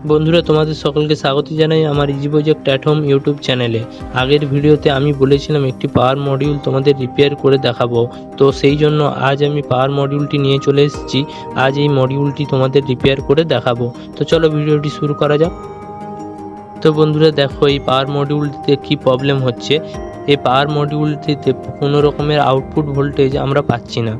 বন্ধুরা, তোমাদের সকলকে স্বাগত জানাই আমার easy project at home YouTube চ্যানেলে। আগের ভিডিওতে আমি বলেছিলাম একটি পাওয়ার মডিউল তোমাদের রিপেয়ার করে দেখাবো, তো সেই জন্য আজ আমি পাওয়ার মডিউলটি নিয়ে চলে এসেছি। আজ এই মডিউলটি তোমাদের রিপেয়ার করে দেখাবো। তো চলো ভিডিওটি শুরু করা যাক। তো বন্ধুরা দেখো, এই পাওয়ার মডিউলটিতে কি প্রবলেম হচ্ছে। এই পাওয়ার মডিউলটিতে কোনো রকমের আউটপুট ভোল্টেজ আমরা পাচ্ছি না।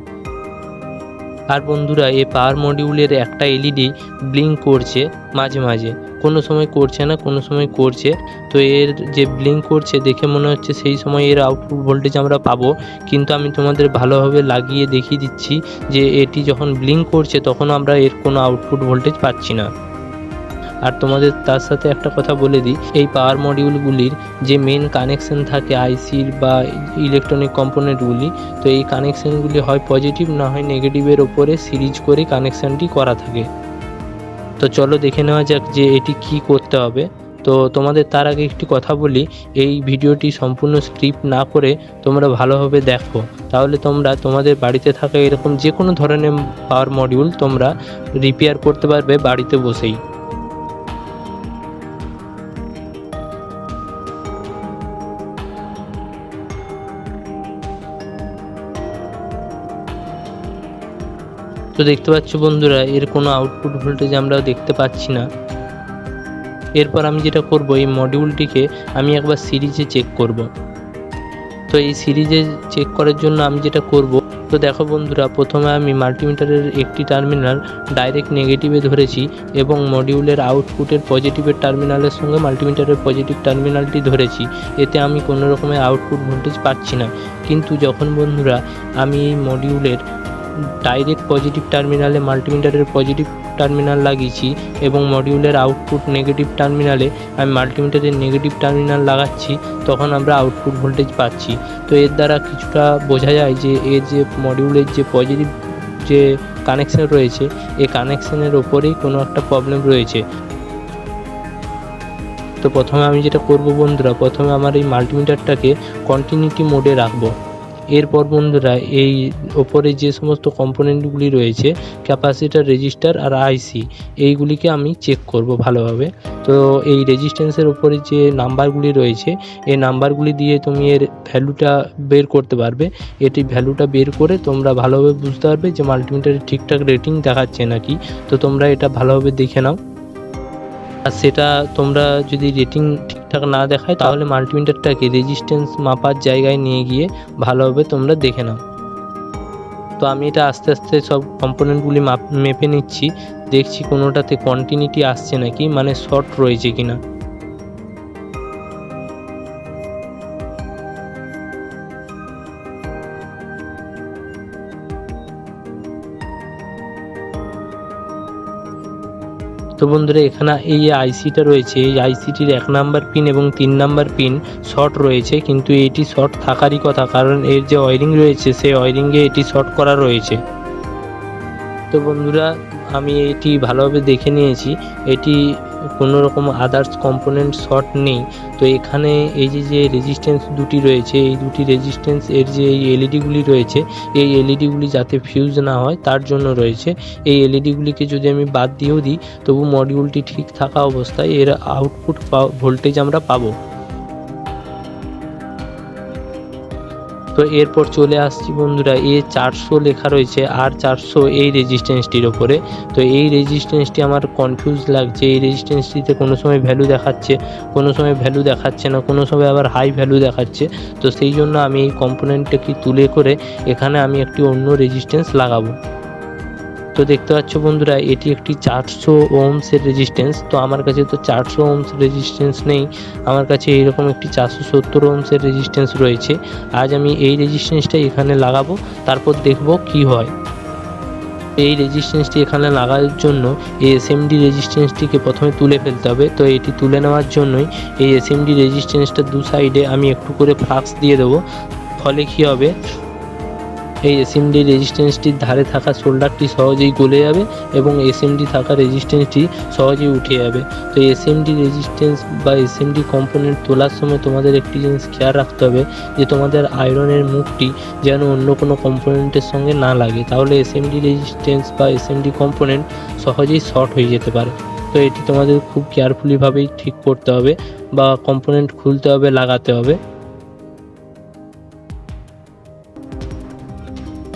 আর বন্ধুরা, এই পাওয়ার মডিউলের একটা এলইডি ব্লিঙ্ক করছে মাঝে মাঝে, কোনো সময় করছে না, কোনো সময় করছে। তো এর যে ব্লিঙ্ক করছে দেখে মনে হচ্ছে সেই সময় এর আউটপুট ভোল্টেজ আমরা পাবো, কিন্তু আমি তোমাদের ভালোভাবে লাগিয়ে দেখিয়ে দিচ্ছি যে এটি যখন ব্লিঙ্ক করছে তখন আমরা এর কোনো আউটপুট ভোল্টেজ পাচ্ছি না। আর তোমাদের তার সাথে একটা কথা বলে দিই, এই পাওয়ার মডিউলগুলির যে মেন কানেকশন থাকে আইসির বা ইলেকট্রনিক কম্পোনেন্টগুলি, তো এই কানেকশানগুলি হয় পজিটিভ না হয় নেগেটিভের ওপরে সিরিজ করে কানেকশানটি করা থাকে। তো চলো দেখে নেওয়া যাক যে এটি কি করতে হবে। তো তোমাদের তার আগে একটি কথা বলি, এই ভিডিওটি সম্পূর্ণ স্ক্রিপ্ট না করে তোমরা ভালোভাবে দেখো, তাহলে তোমরা তোমাদের বাড়িতে থাকা এরকম যে কোনো ধরনের পাওয়ার মডিউল তোমরা রিপেয়ার করতে পারবে বাড়িতে বসেই। তো দেখতে পাচ্ছ বন্ধুরা, এর কোনো আউটপুট ভোল্টেজ আমরা দেখতে পাচ্ছি না। এরপর আমি যেটা করব, এই মডিউলটিকে আমি একবার সিরিজে চেক করব। তো এই সিরিজে চেক করার জন্য আমি যেটা করব, তো দেখো বন্ধুরা, প্রথমে আমি মাল্টিমিটারের একটি টার্মিনাল ডাইরেক্ট নেগেটিভে ধরেছি এবং মডিউলের আউটপুটের পজিটিভের টার্মিনালের সঙ্গে মাল্টিমিটারের পজিটিভ টার্মিনালটি ধরেছি। এতে আমি কোনো রকমের আউটপুট ভোল্টেজ পাচ্ছি না। কিন্তু যখন বন্ধুরা আমি এই মডিউলের ডাইরেক্ট পজিটিভ টার্মিনালে মাল্টিমিটারের পজিটিভ টার্মিনাল লাগিয়েছি এবং মডিউলের আউটপুট নেগেটিভ টার্মিনালে আমি মাল্টিমিটারের নেগেটিভ টার্মিনাল লাগাচ্ছি, তখন আমরা আউটপুট ভোল্টেজ পাচ্ছি। তো এর দ্বারা কিছুটা বোঝা যায় যে এর যে মডিউলের যে পজিটিভ যে কানেকশান রয়েছে, এই কানেকশানের ওপরেই কোনো একটা প্রবলেম রয়েছে। তো প্রথমে আমি যেটা করব বন্ধুরা, প্রথমে আমার এই মাল্টিমিটারটাকে কন্টিনিউটি মোডে রাখবো। এরপর বন্ধুরা, এই ওপরে যে সমস্ত কম্পোনেন্টগুলি রয়েছে, ক্যাপাসিটার, রেজিস্টার আর আইসি, এইগুলিকে আমি চেক করব ভালোভাবে। তো এই রেজিস্ট্যান্সের ওপরে যে নাম্বারগুলি রয়েছে, এই নাম্বারগুলি দিয়ে তুমি এর ভ্যালুটা বের করতে পারবে। এটি ভ্যালুটা বের করে তোমরা ভালোভাবে বুঝতে পারবে যে মাল্টিমিটারে ঠিকঠাক রেটিং দেখাচ্ছে নাকি। তো তোমরা এটা ভালোভাবে দেখে নাও। আর সেটা তোমরা যদি রেটিং ঠিকঠাক না দেখায়, তাহলে মাল্টিমিটারটাকে রেজিস্ট্যান্স মাপার জায়গায় নিয়ে গিয়ে ভালোভাবে তোমরা দেখে নাও। তো আমি এটা আস্তে আস্তে সব কম্পোনেন্টগুলি মেপে নিচ্ছি, দেখছি কোনোটাতে কন্টিনিউটি আসছে নাকি, মানে শর্ট রয়েছে কিনা। তো বন্ধুরা, এখানে এই আইসিটা রয়েছে, এই আইসিটির 1 নাম্বার পিন এবং 3 নাম্বার পিন শর্ট রয়েছে, কিন্তু এটি শর্ট থাকারই কথা, কারণ এর যে ওয়্যারিং রয়েছে সেই ওয়্যারিংয়ে এটি শর্ট করা রয়েছে। তো বন্ধুরা, আমি এটি ভালোভাবে দেখে নিয়েছি, এটি কোনো রকম আদার্স কম্পোনেন্ট শর্ট নেই। তো এখানে এই যে রেজিস্ট্যান্স দুটি রয়েছে, এই দুটি রেজিস্ট্যান্স এর যে এই এলইডিগুলি রয়েছে, এই এলইডিগুলি যাতে ফিউজ না হয় তার জন্য রয়েছে। এই এলইডিগুলিকে যদি আমি বাদ দিয়েও দিই, তবু মডিউলটি ঠিক থাকা অবস্থায় এর আউটপুট ভোল্টেজ আমরা পাবো। তো এরপর চলে আসছি বন্ধুরা, A400 লেখা রয়েছে, R400 এই রেজিস্ট্যান্সটির ওপরে। তো এই রেজিস্ট্যান্সটি আমার কনফিউজ লাগছে, এই রেজিস্ট্যান্সটিতে কোনো সময় ভ্যালু দেখাচ্ছে, কোনো সময় ভ্যালু দেখাচ্ছে না, কোনো সময় আবার হাই ভ্যালু দেখাচ্ছে। তো সেই জন্য আমি এই কম্পোনেন্টটাকে তুলে করে এখানে আমি একটি অন্য রেজিস্ট্যান্স লাগাবো। তো দেখতে পাচ্ছ বন্ধুরা, এটি একটি 400 ওহমসের রেজিস্ট্যান্স। তো আমার কাছে তো 400 ওহমস রেজিস্ট্যান্স নেই, আমার কাছে এইরকম একটি 470 ওহমসের রেজিস্ট্যান্স রয়েছে। আজ আমি এই রেজিস্ট্যান্সটা এখানে লাগাবো, তারপর দেখব কি হয়। এই রেজিস্ট্যান্সটি এখানে লাগানোর জন্য এই এসএমডি রেজিস্ট্যান্সটিকে প্রথমে তুলে ফেলতে হবে। তো এটি তুলে নেওয়ার জন্যই এই এসএমডি রেজিস্ট্যান্সটা দু সাইডে আমি একটু করে ফ্লাক্স দিয়ে দেবো। ফলে কী হবে, এই এসএমডি রেজিস্ট্যান্সটির ধারে থাকা শোল্ডারটি সহজেই গলে যাবে এবং এসএমডি থাকা রেজিস্ট্যান্সটি সহজেই উঠে যাবে। তো এসএমডি রেজিস্ট্যান্স বা এসএমডি কম্পোনেন্ট তোলার সময় তোমাদের একটি জিনিস খেয়াল রাখতে হবে, যে তোমাদের আয়রনের মুখটি যেন অন্য কোনো কম্পোনেন্টের সঙ্গে না লাগে, তাহলে এসএমডি রেজিস্ট্যান্স বা এসএমডি কম্পোনেন্ট সহজেই শর্ট হয়ে যেতে পারে। তো এটি তোমাদের খুব কেয়ারফুলিভাবেই ঠিক করতে হবে বা কম্পোনেন্ট খুলতে হবে, লাগাতে হবে।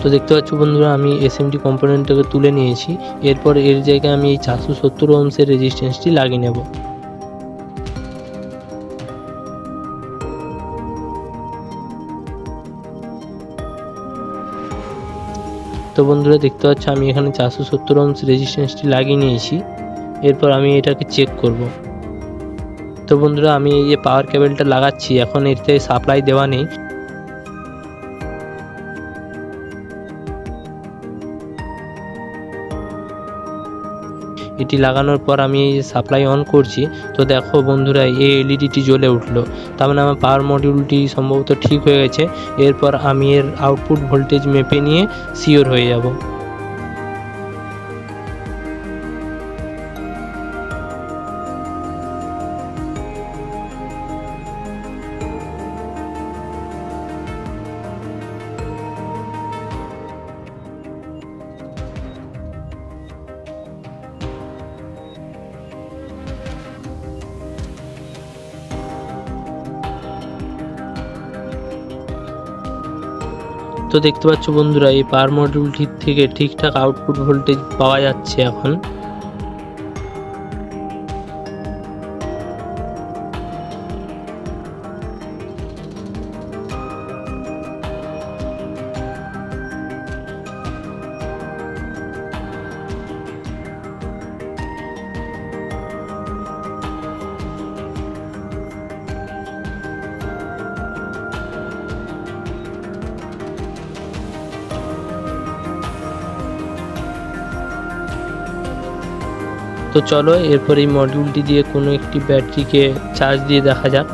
তো দেখতে পাচ্ছ বন্ধুরা, আমি এসএমডি কম্পোনেন্টটাকে তুলে নিয়েছি। এরপর এর জায়গায় আমি এই 470 ওহমসের রেজিস্ট্যান্সটি লাগিয়ে নেব। তো বন্ধুরা দেখতে পাচ্ছ আমি এখানে 470 ওহমস রেজিস্ট্যান্সটি লাগিয়ে নিয়েছি। এরপর আমি এটাকে চেক করব। তো বন্ধুরা আমি এই যে পাওয়ার কেবলটা লাগাচ্ছি, এখন এতে সাপ্লাই দেওয়া নেই। এটি লাগানোর পর আমি এই সাপ্লাই অন করছি। তো দেখো বন্ধুরা, এই এলইডিটি জ্বলে উঠলো। তার মানে আমার পাওয়ার মডিউলটি সম্ভবত ঠিক হয়ে গেছে। এরপর আমি এর আউটপুট ভোল্টেজ মেপে নিয়ে শিওর হয়ে যাব। তো দেখতে পাচ্ছ বন্ধুরা, এই পাওয়ার মডিউলটির থেকে ঠিকঠাক আউটপুট ভোল্টেজ পাওয়া যাচ্ছে এখন। তো চলো এরপর এই মডিউলটি দিয়ে কোনো একটি ব্যাটারিকে চার্জ দিয়ে দেখা যাক।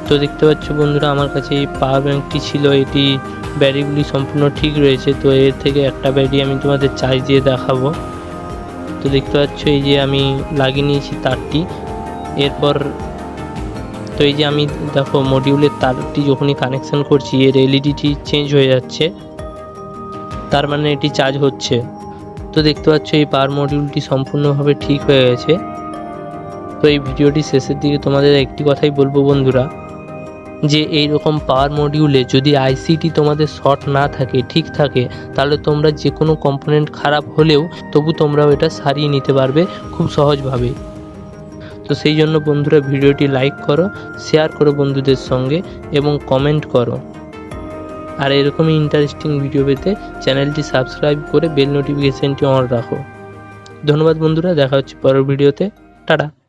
তো দেখতে পাচ্ছ বন্ধুরা, আমার কাছে এই পাওয়ার ব্যাংকটি ছিল, এটি ব্যাটারিগুলি সম্পূর্ণ ঠিক রয়েছে। তো এর থেকে একটা ব্যাটারি আমি তোমাদের চার্জ দিয়ে দেখাবো। তো দেখতে পাচ্ছ এই যে আমি লাগিয়ে নিয়েছি তারটি। এরপর তো এই যে আমি দেখো মডিউলের তারটি যখনই কানেকশন করছি, এর এলইডিটি চেঞ্জ হয়ে যাচ্ছে, তার মানে এটি চার্জ হচ্ছে। তো দেখতে পাচ্ছ এই পাওয়ার মডিউলটি সম্পূর্ণভাবে ঠিক হয়ে গেছে। তো এই ভিডিওটি শেষের দিকে তোমাদের একটি কথাই বলবো বন্ধুরা, যে এই রকম পাওয়ার মডিউলে যদি আইসিটি তোমাদের শর্ট না থাকে, ঠিক থাকে, তাহলে তোমরা যে কোনো কম্পোনেন্ট খারাপ হলেও তবু তোমরাও এটা সারিয়ে নিতে পারবে খুব সহজভাবে। তো সেই জন্য বন্ধুরা ভিডিওটি লাইক করো, শেয়ার করো বন্ধুদের সঙ্গে এবং কমেন্ট করো। আর এরকমই ইন্টারেস্টিং ভিডিও পেতে চ্যানেলটি সাবস্ক্রাইব করে বেল নোটিফিকেশনটি অন রাখো। ধন্যবাদ বন্ধুরা, দেখা হচ্ছে পরের ভিডিওতে। টাটা।